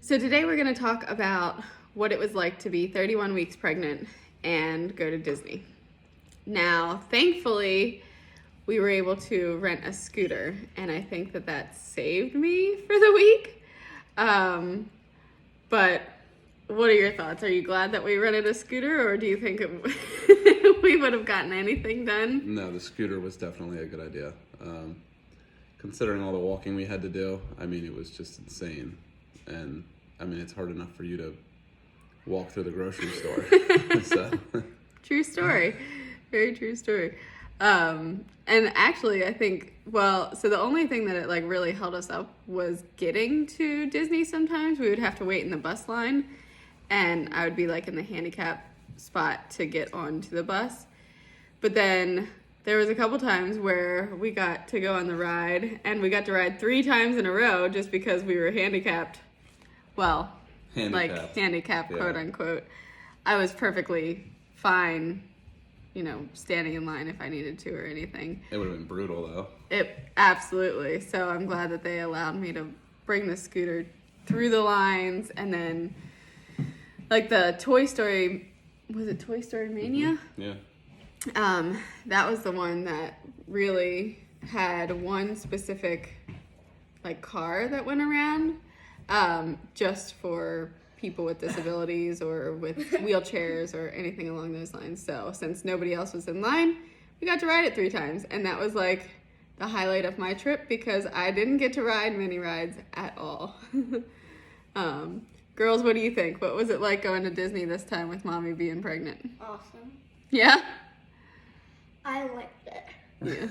So today we're going to talk about what it was like to be 31 weeks pregnant and go to Disney. Now, thankfully, we were able to rent a scooter, and I think that saved me for the week. But what are your thoughts? Are you glad that we rented a scooter, or do you think we would have gotten anything done? No, the scooter was definitely a good idea. Considering all the walking we had to do, I mean, it was just insane. And, I mean, it's hard enough for you to walk through the grocery store. So. True story. Very true story. And actually, I think, so the only thing that it really held us up was getting to Disney sometimes. We would have to wait in the bus line, and I would be in the handicap spot to get onto the bus. But then there was a couple times where we got to go on the ride, and we got to ride 3 times in a row just because we were handicapped. Well, handicapped, yeah. Quote unquote. I was perfectly fine, standing in line if I needed to or anything. It would have been brutal, though. Absolutely. So I'm glad that they allowed me to bring the scooter through the lines, and then the Toy Story, was it Toy Story Mania? Mm-hmm. Yeah. That was the one that really had one specific car that went around just for people with disabilities or with wheelchairs or anything along those lines. So since nobody else was in line, we got to ride it 3 times, and that was the highlight of my trip because I didn't get to ride many rides at all. Girls, what do you think? What was it like going to Disney this time with Mommy being pregnant? Awesome. Yeah? I liked it. Yeah.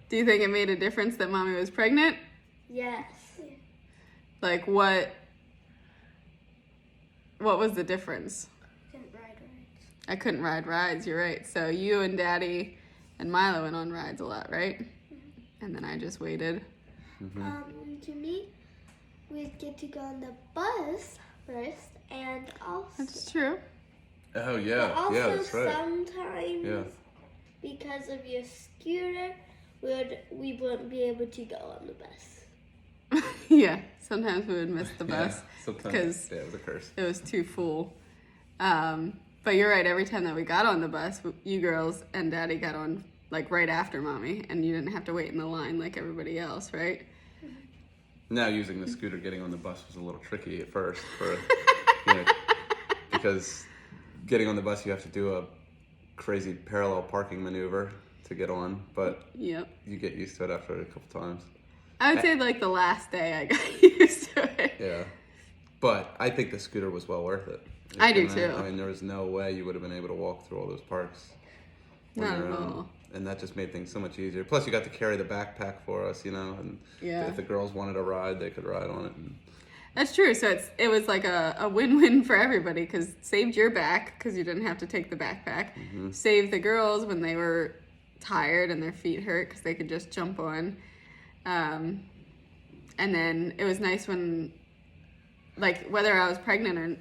Do you think it made a difference that Mommy was pregnant? Yes. What was the difference? Couldn't ride rides. I couldn't ride rides, you're right. So you and Daddy and Milo went on rides a lot, right? Mm-hmm. And then I just waited. Mm-hmm. To me, we'd get to go on the bus first, and also... That's true. Oh, yeah. Also, yeah, that's right. Sometimes, because of your scooter, we wouldn't be able to go on the bus. Yeah, sometimes we would miss the bus because it was a curse. It was too full. But you're right, every time that we got on the bus, you girls and Daddy got on right after Mommy, and you didn't have to wait in the line like everybody else, right? Now using the scooter getting on the bus was a little tricky at first because getting on the bus you have to do a crazy parallel parking maneuver to get on, but yep. You get used to it after a couple times. I would say the last day I got used to it. Yeah. But I think the scooter was well worth it. I do too. I mean, there was no way you would have been able to walk through all those parks. Not at all. And that just made things so much easier. Plus, you got to carry the backpack for us, and if the girls wanted a ride, they could ride on it. That's true. So it was a win-win for everybody because saved your back because you didn't have to take the backpack. Mm-hmm. Saved the girls when they were tired and their feet hurt because they could just jump on. And then it was nice when, whether I was pregnant or,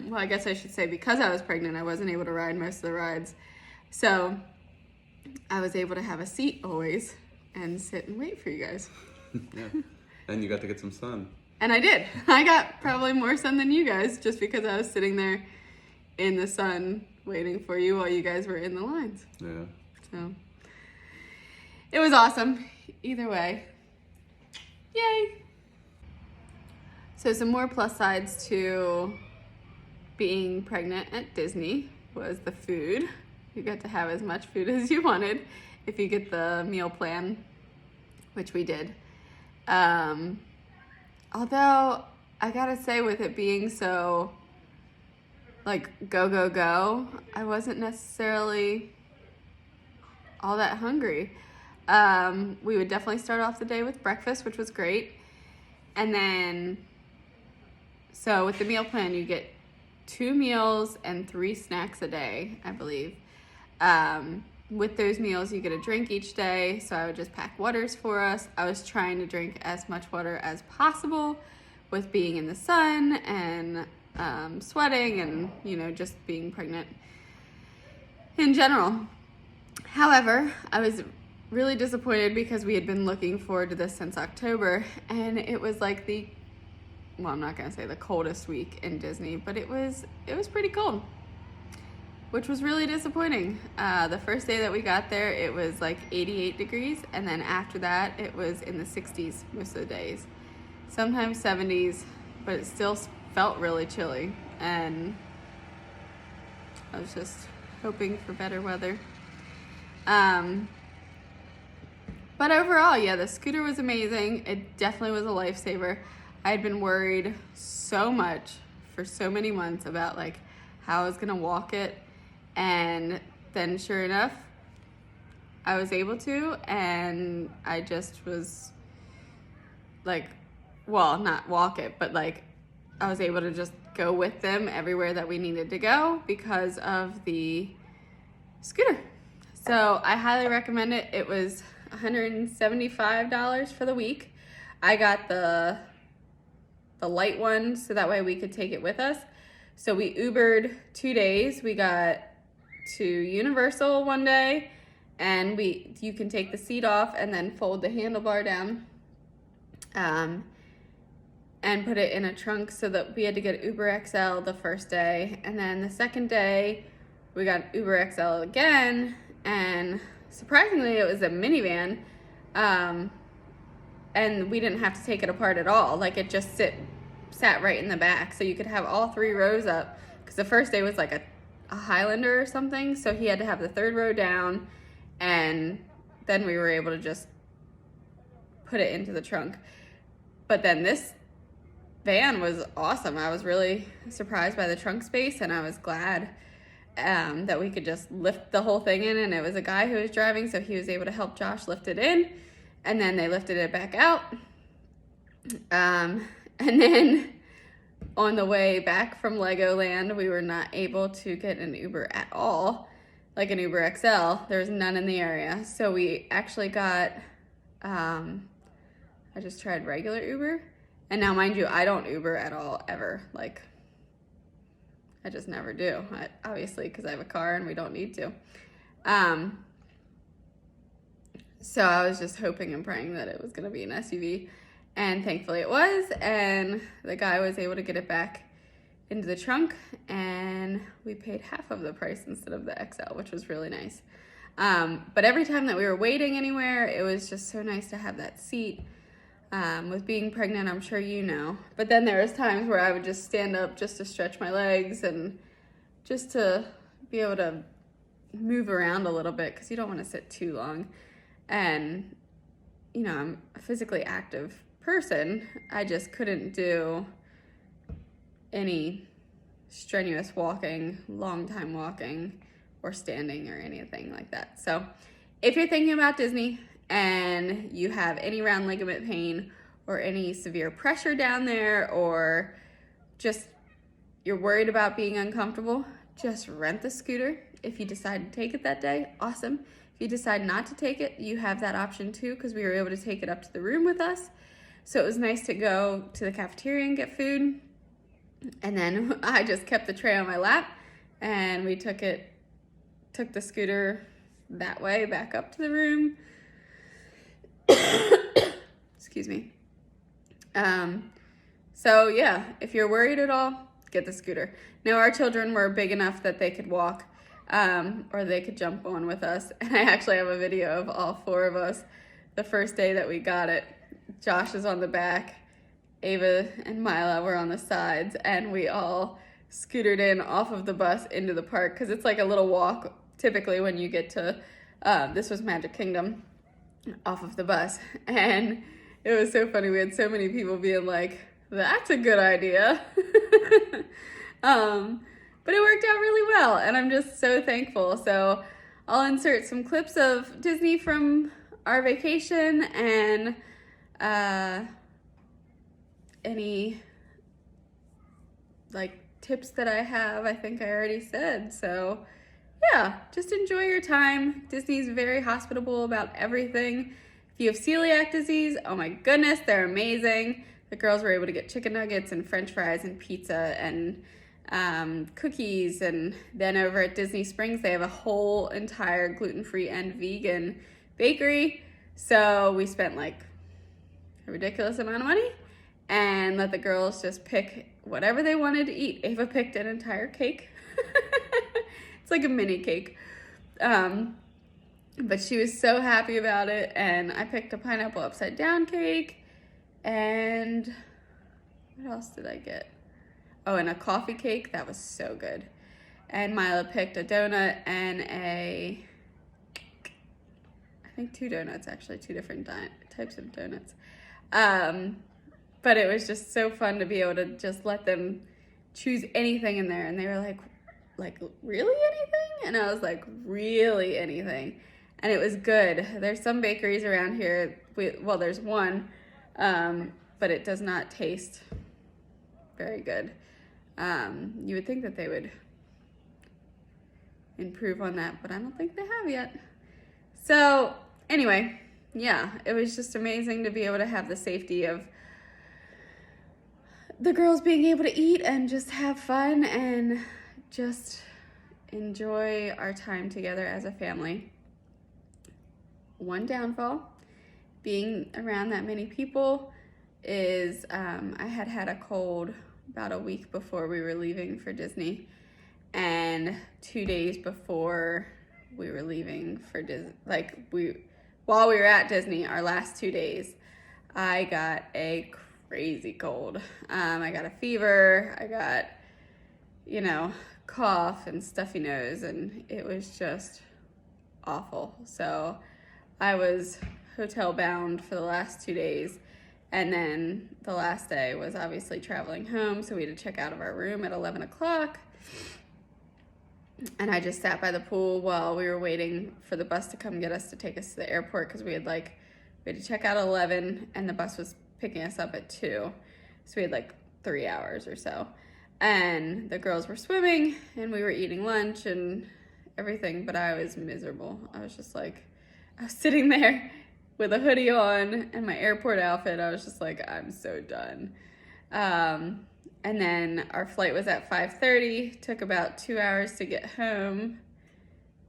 well, I guess I should say because I was pregnant, I wasn't able to ride most of the rides. So I was able to have a seat always and sit and wait for you guys. Yeah. And you got to get some sun. And I did. I got probably more sun than you guys just because I was sitting there in the sun waiting for you while you guys were in the lines. Yeah. So it was awesome. Either way. Yay. So some more plus sides to being pregnant at Disney was the food. You got to have as much food as you wanted if you get the meal plan, which we did. Although I gotta say with it being so go, I wasn't necessarily all that hungry. We would definitely start off the day with breakfast, which was great. And then, so with the meal plan, you get 2 meals and 3 snacks a day, I believe. With those meals, you get a drink each day. So I would just pack waters for us. I was trying to drink as much water as possible with being in the sun and sweating and, just being pregnant in general. However, I was really disappointed because we had been looking forward to this since October, and it was the well, I'm not gonna say the coldest week in Disney, but it was pretty cold, which was really disappointing. The first day that we got there, it was like 88 degrees, and then after that, it was in the 60s most of the days. Sometimes 70s, but it still felt really chilly, and I was just hoping for better weather. But overall, yeah, the scooter was amazing. It definitely was a lifesaver. I had been worried so much for so many months about like how I was gonna walk it, and then sure enough, I was able to, and I just was like, well, not walk it, but like I was able to just go with them everywhere that we needed to go because of the scooter. So I highly recommend it. It was $175 for the week. I got the light one so that way we could take it with us. So we Ubered 2 days. We got to Universal one day, and you can take the seat off and then fold the handlebar down and put it in a trunk, so that we had to get Uber XL the first day. And then the second day we got Uber XL again, and surprisingly it was a minivan, and we didn't have to take it apart at all. Like it just sat right in the back, so you could have all 3 rows up, because the first day was like a Highlander or something, so he had to have the 3rd row down, and then we were able to just put it into the trunk. But then this van was awesome. I was really surprised by the trunk space, and I was glad that we could just lift the whole thing in, and it was a guy who was driving, so he was able to help Josh lift it in, and then they lifted it back out. And then on the way back from Legoland, we were not able to get an Uber at all, like an Uber XL. There was none in the area, so we actually got, I just tried regular Uber. And now, mind you, I don't Uber at all, ever. Like, I just never do, obviously, because I have a car and we don't need to. So I was just hoping and praying that it was going to be an SUV. And thankfully it was. And the guy was able to get it back into the trunk. And we paid half of the price instead of the XL, which was really nice. But every time that we were waiting anywhere, it was just so nice to have that seat. With being pregnant, I'm sure you know. But then there was times where I would just stand up just to stretch my legs and just to be able to move around a little bit, because you don't want to sit too long. And, you know, I'm a physically active person. I just couldn't do any strenuous walking, long time walking, or standing or anything like that. So if you're thinking about Disney and you have any round ligament pain or any severe pressure down there, or just you're worried about being uncomfortable, just rent the scooter. If you decide to take it that day, awesome. If you decide not to take it, you have that option too, because we were able to take it up to the room with us. So it was nice to go to the cafeteria and get food. And then I just kept the tray on my lap, and we took the scooter that way back up to the room. Excuse me. So yeah, if you're worried at all, get the scooter. Now our children were big enough that they could walk, or they could jump on with us. And I actually have a video of all 4 of us the first day that we got it. Josh is on the back, Ava and Mila were on the sides, and we all scootered in off of the bus into the park, because it's like a little walk typically when you get to, this was Magic Kingdom, off of the bus. And it was so funny. We had so many people being like, that's a good idea. But it worked out really well, and I'm just so thankful. So I'll insert some clips of Disney from our vacation, and any like tips that I have, I think I already said. So yeah, just enjoy your time. Disney's very hospitable about everything. If you have celiac disease, oh my goodness, they're amazing. The girls were able to get chicken nuggets and french fries and pizza and cookies. And then over at Disney Springs, they have a whole entire gluten-free and vegan bakery. So we spent like a ridiculous amount of money, and let the girls just pick whatever they wanted to eat. Ava picked an entire cake. It's like a mini cake. But she was so happy about it, and I picked a pineapple upside down cake, and what else did I get? Oh, and a coffee cake. That was so good. And Mila picked a donut and I think 2 donuts, actually, 2 different types of donuts. But it was just so fun to be able to just let them choose anything in there. And they were like, really anything? And I was like, really anything. And it was good. There's some bakeries around here. Well, there's one, but it does not taste very good. You would think that they would improve on that, but I don't think they have yet. So anyway, yeah, it was just amazing to be able to have the safety of the girls being able to eat and just have fun and just enjoy our time together as a family. One downfall, being around that many people, is I had a cold about a week before we were leaving for Disney, and 2 days before we were leaving for Disney, while we were at Disney, our last 2 days, I got a crazy cold. I got a fever, I got, cough and stuffy nose, and it was just awful. So I was hotel bound for the last 2 days. And then the last day was obviously traveling home, so we had to check out of our room at 11 o'clock. And I just sat by the pool while we were waiting for the bus to come get us to take us to the airport, because we had to check out at 11 and the bus was picking us up at 2. So we had 3 hours or so. And the girls were swimming and we were eating lunch and everything, but I was miserable. I was just I was sitting there with a hoodie on and my airport outfit. I was just I'm so done. And then our flight was at 5:30, took about 2 hours to get home.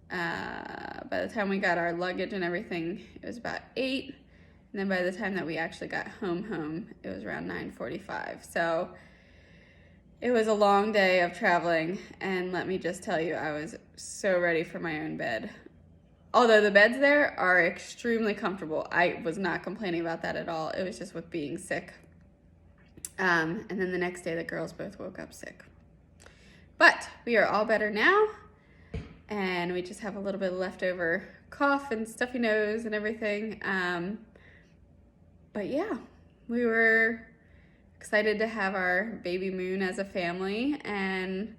By the time we got our luggage and everything, it was about 8. And then by the time that we actually got home, it was around 9:45. So it was a long day of traveling, and let me just tell you, I was so ready for my own bed. Although the beds there are extremely comfortable. I was not complaining about that at all. It was just with being sick. And then the next day, the girls both woke up sick. But we are all better now, and we just have a little bit of leftover cough and stuffy nose and everything. But yeah, we were excited to have our baby Moon as a family and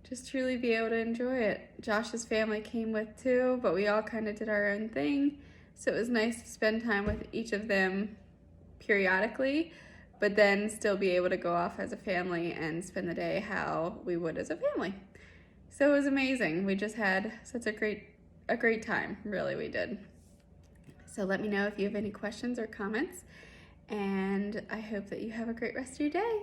just truly be able to enjoy it. Josh's family came with too, but we all kind of did our own thing. So it was nice to spend time with each of them periodically, but then still be able to go off as a family and spend the day how we would as a family. So it was amazing. We just had such a great time. Really, we did. So let me know if you have any questions or comments, and I hope that you have a great rest of your day.